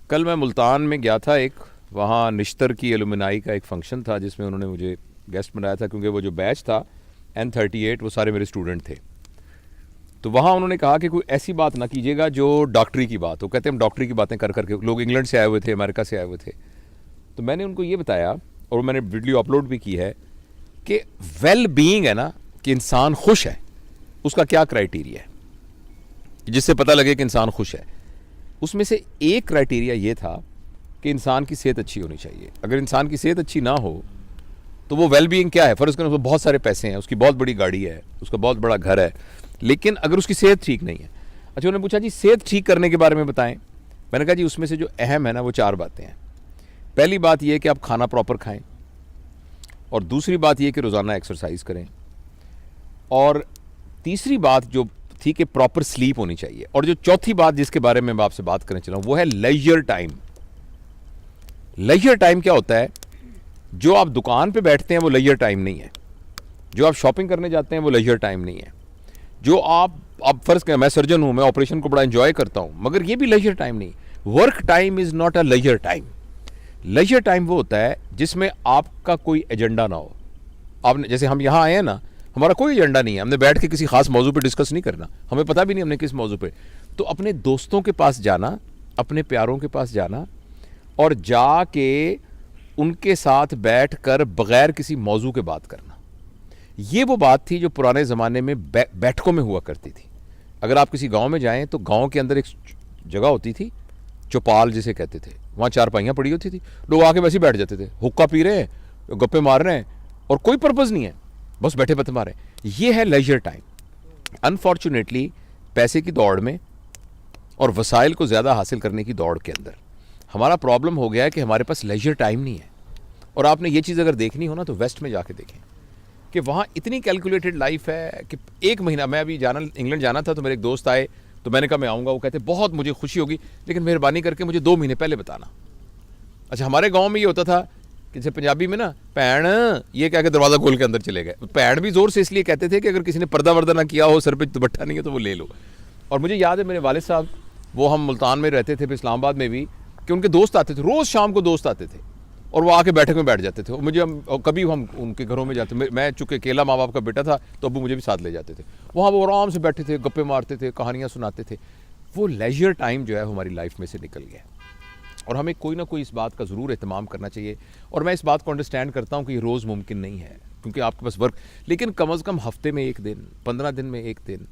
کل میں ملتان میں گیا تھا، ایک وہاں نشتر کی ایلومنائی کا ایک فنکشن تھا جس میں انہوں نے مجھے گیسٹ بنایا تھا، کیونکہ وہ جو بیچ تھا N38 وہ سارے میرے اسٹوڈنٹ تھے. تو وہاں انہوں نے کہا کہ کوئی ایسی بات نہ کیجیے گا جو ڈاکٹری کی بات ہو. کہتے ہیں ہم ڈاکٹری کی باتیں کر کے، لوگ انگلینڈ سے آئے ہوئے تھے، امریکہ سے آئے ہوئے تھے. تو میں نے ان کو یہ بتایا، اور میں نے ویڈیو اپلوڈ بھی کی ہے، کہ ویل بینگ ہے نا، کہ انسان خوش ہے، اس کا کیا کرائیٹیریا ہے جس سے پتہ لگے کہ انسان خوش ہے. اس میں سے ایک کرائیٹیریا یہ تھا کہ انسان کی صحت اچھی ہونی چاہیے. اگر انسان کی صحت اچھی نہ ہو تو وہ ویل بینگ کیا ہے؟ فرض کریں اس کو بہت سارے پیسے ہیں، اس کی بہت بڑی گاڑی ہے، اس کا بہت بڑا گھر ہے، لیکن اگر اس کی صحت ٹھیک نہیں ہے. اچھا، انہوں نے پوچھا جی صحت ٹھیک کرنے کے بارے میں بتائیں. میں نے کہا جی اس میں سے جو اہم ہے نا وہ 4 باتیں ہیں. پہلی بات یہ ہے کہ آپ کھانا پراپر کھائیں، اور دوسری بات یہ کہ روزانہ ایکسرسائز کریں، اور تیسری بات جو تھی کہ پراپر سلیپ ہونی چاہیے، اور جو چوتھی بات جس کے بارے میں آپ سے بات کرنے چلا ہوں وہ ہے لیجر ٹائم. لیجر ٹائم کیا ہوتا ہے؟ جو آپ دکان پہ بیٹھتے ہیں وہ لیجر ٹائم نہیں ہے، جو آپ شاپنگ کرنے جاتے ہیں وہ لیجر ٹائم نہیں ہے، جو آپ فرض کریں میں سرجن ہوں، میں آپریشن کو بڑا انجوائے کرتا ہوں، مگر یہ بھی لیجر ٹائم نہیں. Work time is not a leisure time. Leisure time وہ ہوتا ہے جس میں آپ کا کوئی ایجنڈا نہ ہو. آپ نے جیسے ہم یہاں آئے ہیں نا، ہمارا کوئی ایجنڈا نہیں ہے، ہم نے بیٹھ کے کسی خاص موضوع پہ ڈسکس نہیں کرنا، ہمیں پتہ بھی نہیں ہم نے کس موضوع پہ. تو اپنے دوستوں کے پاس جانا، اپنے پیاروں کے پاس جانا، اور جا کے ان کے ساتھ بیٹھ کر بغیر کسی موضوع کے بات کرنا، یہ وہ بات تھی جو پرانے زمانے میں بیٹھکوں میں ہوا کرتی تھی. اگر آپ کسی گاؤں میں جائیں تو گاؤں کے اندر ایک جگہ ہوتی تھی، چوپال جسے کہتے تھے، وہاں 4 پائیاں پڑی ہوتی تھی، لوگ آ کے ویسے ہی بیٹھ جاتے تھے، حقہ پی رہے ہیں، گپے مار رہے ہیں، اور کوئی پرپز نہیں ہے، بس بیٹھے بت مارے. یہ ہے لیجر ٹائم. انفارچونیٹلی پیسے کی دوڑ میں اور وسائل کو زیادہ حاصل کرنے کی دوڑ کے اندر ہمارا پرابلم ہو گیا ہے کہ ہمارے پاس لیجر ٹائم نہیں ہے. اور آپ نے یہ چیز اگر دیکھنی ہو نا تو ویسٹ میں جا کے دیکھیں کہ وہاں اتنی کیلکولیٹڈ لائف ہے کہ ایک مہینہ، میں ابھی انگلینڈ جانا تھا تو میرے ایک دوست آئے تو میں نے کہا میں آؤں گا. وہ کہتے بہت مجھے خوشی ہوگی لیکن مہربانی کر کے مجھے 2 مہینے پہلے بتانا. اچھا، ہمارے گاؤں میں یہ ہوتا تھا کہ جیسے پنجابی میں نا پیڑ یہ کہہ کے دروازہ کھول کے اندر چلے گئے. پیڑ بھی زور سے اس لیے کہتے تھے کہ اگر کسی نے پردہ وردہ نہ کیا ہو، سر پہ دوپٹہ نہیں ہے تو وہ لے لو. اور مجھے یاد ہے میرے والد صاحب، وہ ہم ملتان میں رہتے تھے، پھر اسلام آباد میں بھی، کہ ان کے دوست آتے تھے، روز شام کو دوست آتے تھے اور وہ آ کے بیٹھک میں بیٹھ جاتے تھے. مجھے کبھی ہم ان کے گھروں میں جاتے، میں چونکہ اکیلا ماں باپ کا بیٹا تھا تو ابو مجھے بھی ساتھ لے جاتے تھے. وہاں وہ آرام سے بیٹھے تھے، گپے مارتے تھے، کہانیاں سناتے تھے. وہ لیجر ٹائم جو ہے ہماری لائف میں سے نکل گیا، اور ہمیں کوئی نہ کوئی اس بات کا ضرور اہتمام کرنا چاہیے. اور میں اس بات کو انڈرسٹینڈ کرتا ہوں کہ یہ روز ممکن نہیں ہے کیونکہ آپ کے پاس ورک، لیکن کم از کم ہفتے میں 1 دن، 15 دن میں 1 دن.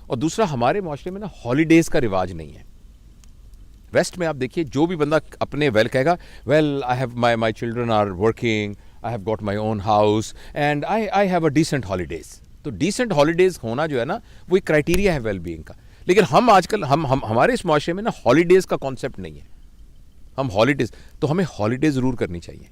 اور دوسرا، ہمارے معاشرے میں نا ہالیڈیز کا رواج نہیں ہے. ویسٹ میں آپ دیکھیے جو بھی بندہ اپنے ویل کہے گا، well I have my children are working, I have got my own house and I have a decent holidays. تو ڈیسنٹ ہالیڈیز ہونا جو ہے نا وہ ایک کرائیٹیریا ہے ویل بینگ کا. لیکن ہم آج کل ہمارے اس معاشرے میں نا ہالیڈیز کا کانسیپٹ نہیں ہے. ہم ہالیڈیز، تو ہمیں ہالیڈیز ضرور کرنی چاہیے،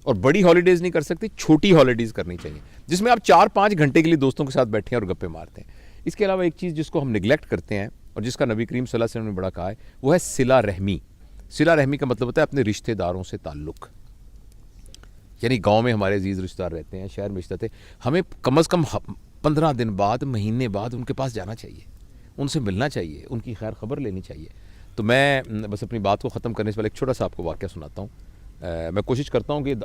اور بڑی ہالیڈیز نہیں کر سکتے، چھوٹی ہالیڈیز کرنی چاہیے جس میں آپ 4-5 گھنٹے کے لیے دوستوں کے ساتھ بیٹھے ہیں اور گپے مارتے ہیں. اس کے علاوہ ایک چیز جس کو ہم نگلیکٹ کرتے ہیں اور جس کا نبی کریم صلی اللہ علیہ وسلم نے بڑا کہا ہے، وہ ہے صلہ رحمی. صلہ رحمی کا مطلب ہوتا ہے اپنے رشتہ داروں سے تعلق. یعنی گاؤں میں ہمارے عزیز رشتہ دار رہتے ہیں، شہر میں رشتہ دار، ہمیں کم از کم 15 دن بعد، مہینے بعد ان کے پاس جانا چاہیے، ان سے ملنا چاہیے، ان کی خیر خبر لینی چاہیے. تو میں بس اپنی بات کو ختم کرنے سے پہلے ایک چھوٹا سا آپ کو واقعہ سناتا ہوں. میں کوشش کرتا ہوں کہ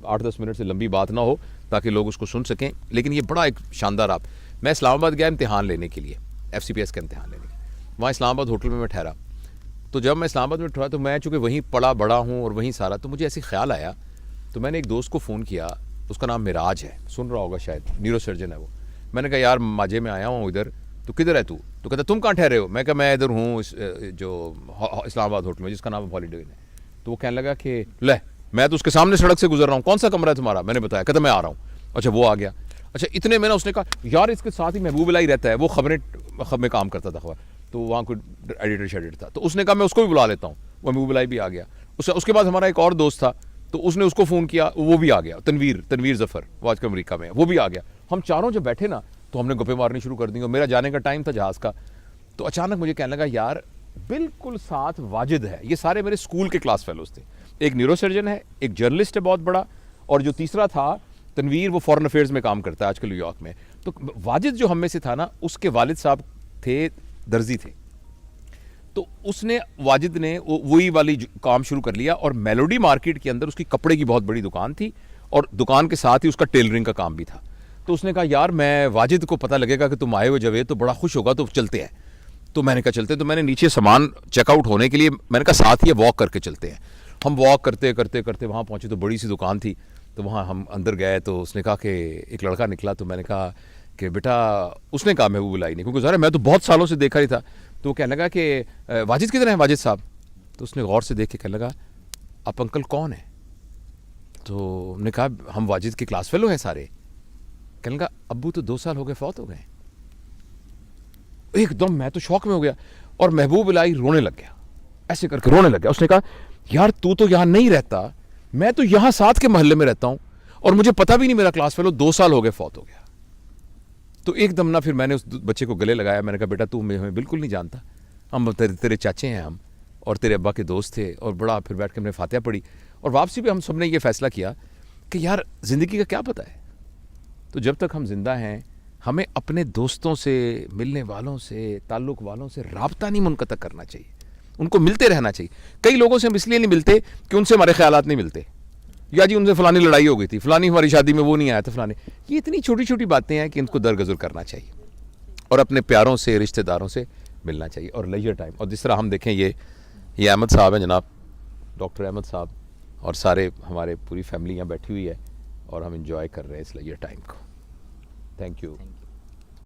8-10 منٹ سے لمبی بات نہ ہو تاکہ لوگ اس کو سن سکیں، لیکن یہ بڑا ایک شاندار میں اسلام آباد گیا امتحان لینے کے لیے، FCPS کا امتحان لینے کے لیے. وہاں اسلام آباد ہوٹل میں ٹھہرا. تو جب میں اسلام آباد میں ٹھہرا تو میں چونکہ وہیں پڑا بڑا ہوں اور وہیں سارا، تو مجھے ایسی خیال آیا، تو میں نے ایک دوست کو فون کیا، اس کا نام مراج ہے، سن رہا ہوگا شاید، نیورو سرجن ہے وہ. میں نے کہا یار ماجے میں آیا ہوں ادھر، تو کدھر ہے تو کہتا تم کہاں ٹھہرے ہو؟ میں کہا میں ادھر ہوں جو اسلام آباد ہوٹل میں جس کا نام ہالیڈے ہے. تو وہ کہنے لگا کہ لے میں تو اس کے سامنے سڑک سے گزر رہا ہوں، کون سا کمرہ ہے تمہارا؟ میں نے بتایا، کہتا میں آ رہا ہوں. اچھا وہ آ گیا. اچھا اتنے میں نے اس نے کہا یار اس کے ساتھ ہی محبوب اللہ ہی رہتا ہے، وہ خبریں میں کام کرتا تھا، تو وہاں کوئی ایڈیٹر شیڈیٹر تھا، تو اس نے کہا میں اس کو بھی بلا لیتا ہوں. وہ محبوب اللہ بھی آ گیا. اس کے بعد ہمارا ایک اور دوست تھا، تو اس نے اس کو فون کیا، وہ بھی آ گیا، تنویر ظفر، وہ آج کل امریکہ میں ہے، وہ بھی آ گیا. ہم چاروں جب بیٹھے نا تو ہم نے گپے مارنی شروع کر دی، اور میرا جانے کا ٹائم تھا جہاز کا. تو اچانک مجھے کہنے لگا یار بالکل ساتھ واجد ہے، یہ سارے میرے اسکول کے کلاس فیلوز تھے. ایک نیورو سرجن ہے، ایک جرنلسٹ ہے بہت بڑا، اور جو تیسرا تھا تنویر، وہ فارن افیئرز میں کام کرتا ہے آج کل نیو یارک میں. تو واجد جو ہم میں سے تھا نا، اس کے والد صاحب تھے درزی تھے. تو تو اس نے واجد نے وہی والی کام شروع کر لیا, اور میلوڈی مارکیٹ کے اندر اس کی کپڑے کی بہت بڑی دکان تھی, اور دکان کے ساتھ ہی اس کا ٹیلرنگ کا کام بھی تھا. تو اس نے کہا یار میں واجد کو پتہ لگے گا کہ تم آئے ہوئے جوید تو بڑا خوش ہوگا, تو چلتے ہیں. تو میں نے کہا چلتے. تو میں نے نیچے سامان چیک آؤٹ ہونے کے لیے میں نے کہا ساتھ ہی واک کر کے چلتے ہیں. ہم واک کرتے کرتے کرتے وہاں پہنچے تو بڑی سی دکان تھی, تو وہاں ہم اندر گئے. تو اس نے کہا کہ ایک لڑکا نکلا, تو میں نے کہا کہ بیٹا, اس نے کہا محبوب الہی نے, کیونکہ ظاہر میں تو بہت سالوں سے دیکھا ہی تھا. تو وہ کہنے لگا کہ واجد کدھر ہیں واجد صاحب؟ تو اس نے غور سے دیکھ کے کہنے لگا آپ انکل کون ہیں؟ تو ہم نے کہا ہم واجد کے کلاس فیلو ہیں سارے. کہنے لگا ابو تو 2 سال ہو گئے فوت ہو گئے. ایک دم میں تو شوق میں ہو گیا, اور محبوب الہی رونے لگ گیا, ایسے کر کے رونے لگ گیا. اس نے کہا یار تو یہاں نہیں رہتا, میں تو یہاں ساتھ کے محلے میں رہتا ہوں, اور مجھے پتہ بھی نہیں میرا کلاس فیلو 2 سال ہو گئے فوت ہو گیا. تو ایک دم نا پھر میں نے اس بچے کو گلے لگایا. میں نے کہا بیٹا تو ہمیں بالکل نہیں جانتا, ہم تیرے چاچے ہیں ہم, اور تیرے ابا کے دوست تھے. اور بڑا پھر بیٹھ کے ہم نے فاتحہ پڑھی, اور واپسی پہ ہم سب نے یہ فیصلہ کیا کہ یار زندگی کا کیا پتہ ہے, تو جب تک ہم زندہ ہیں ہمیں اپنے دوستوں سے, ملنے والوں سے, تعلق والوں سے رابطہ نہیں منقطع کرنا چاہیے, ان کو ملتے رہنا چاہیے. کئی لوگوں سے ہم اس لیے نہیں ملتے کہ ان سے ہمارے خیالات نہیں ملتے, یا جی ان سے فلانی لڑائی ہو گئی تھی, فلانی ہماری شادی میں وہ نہیں آیا تھا, فلانے. یہ اتنی چھوٹی چھوٹی باتیں ہیں کہ ان کو درگزر کرنا چاہیے, اور اپنے پیاروں سے, رشتہ داروں سے ملنا چاہیے, اور لیجر ٹائم. اور جس طرح ہم دیکھیں یہ احمد صاحب ہیں جناب, ڈاکٹر احمد صاحب, اور سارے ہمارے پوری فیملی یہاں بیٹھی ہوئی ہے, اور ہم انجوائے کر رہے ہیں اس لیجر ٹائم کو. Thank you.